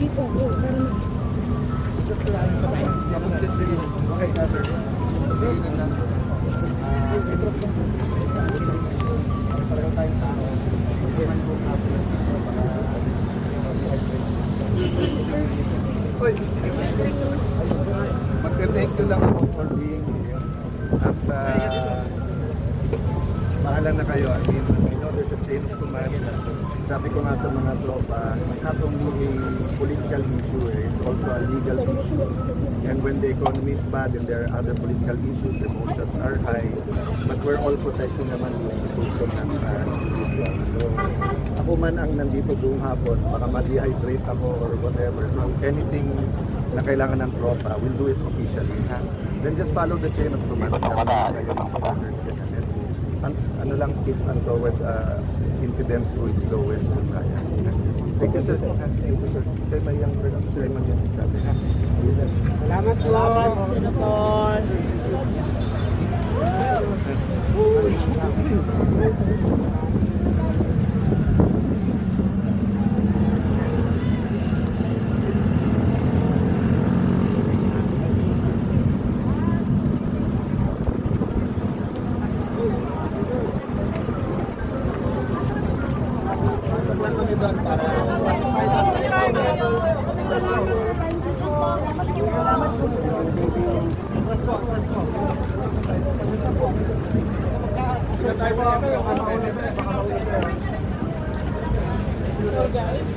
Dito, meron. Uy, magka-thank you lang ako for being here. At bahala na kayo. I mean, I know there's a chain of command. Sabi ko nga sa mga tropa, it's not only a political issue, it's also a legal issue. And when the economy is bad and there are other political issues, emotions are high. But we're all protecting naman the institution ng individual. So, ako man ang nandito buong hapon, baka ma-dehydrate ako or whatever. So, anything na kailangan ng tropa, we'll do it officially. Ha? Then just follow the chain of command. Ano lang, keep towards incidents to its lowest kung kaya. Thank you, sir. Thank you, sir. Kaya may yung sir, may yung sabi. Salamat po. Senator. So guys,